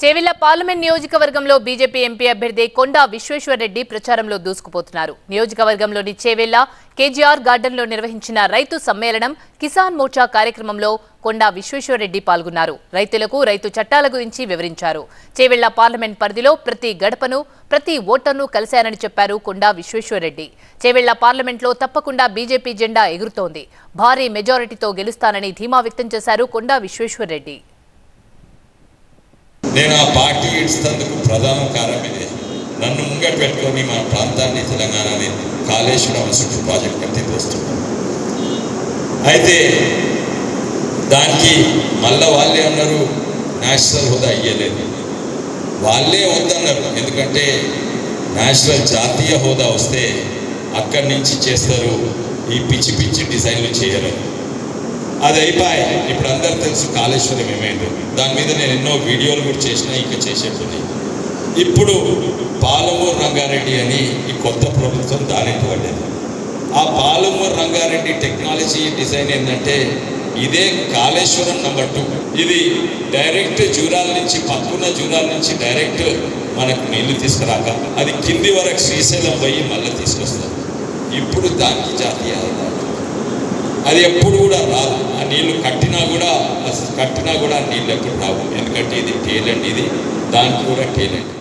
Chevella parliament నియోజకవర్గంలో BJP MP అభ్యర్థి కొండా విశ్వేశ్వరరెడ్డి ప్రచారంలో దూసుకుపోతున్నారు. నియోజకవర్గంలోని చేవెళ్ల కేజీఆర్ గార్డెన్లో నిర్వహించిన రైతు సమ్మేళనం కిసాన్ మోర్చా కార్యక్రమంలో కొండా విశ్వేశ్వరరెడ్డి పాల్గొన్నారు. రైతులకు రైతు చట్టాల గురించి వివరించారు. చేవెళ్ల పార్లమెంట్ పరిధిలో ప్రతి గడపను ప్రతి ఓటర్ను కలిశానని చెప్పారు కొండా విశ్వేశ్వరరెడ్డి. చేవెళ్ల పార్లమెంట్లో తప్పకుండా బీజేపీ జెండా ఎగురుతోంది. భారీ మెజారిటీతో గెలుస్తానని ధీమా వ్యక్తం చేశారు కొండా విశ్వేశ్వరరెడ్డి. నేను ఆ పార్టీ ఇడ్చేందుకు ప్రధాన కారణం ఇదే. నన్ను ముంగట పెట్టుకొని మన ప్రాంతాన్ని తెలంగాణని కాళేశ్వరం చుట్టూ ప్రాజెక్ట్ కట్టి తెస్తున్నాను. అయితే దానికి మళ్ళీ వాళ్ళే అన్నారు నేషనల్ హోదా ఇయ్యలేదు. వాళ్ళే వద్దన్నారు. ఎందుకంటే నేషనల్ జాతీయ హోదా వస్తే అక్కడి నుంచి చేస్తారు, ఈ పిచ్చి పిచ్చి డిజైన్లు చేయరు. అది అయిపోయి ఇప్పుడు అందరు తెలుసు కాళేశ్వరం ఏమైందో. దాని మీద నేను ఎన్నో వీడియోలు కూడా చేసినా ఇంకా చేసేటుంది. ఇప్పుడు పాలమూరు రంగారెడ్డి అని ఈ కొత్త ప్రభుత్వం దానికి పడ్డది. ఆ పాలమూరు రంగారెడ్డి టెక్నాలజీ డిజైన్ ఏంటంటే ఇదే కాళేశ్వరం నంబర్ 2. ఇది డైరెక్ట్ జూరాల నుంచి పక్కన జూరాల నుంచి డైరెక్ట్ మనకు నీళ్లు తీసుకురాక అది కింది వరకు శ్రీశైలం పోయి మళ్ళీ తీసుకొస్తారు. ఇప్పుడు దానికి జాతీయ అది ఎప్పుడు కూడా రాదు. ఆ నీళ్లు కట్టినా కూడా నీళ్ళు ఎప్పుడు రావు. ఎందుకంటే ఇది టేలెంట్, ఇది దానికి కూడా టేలెంట్.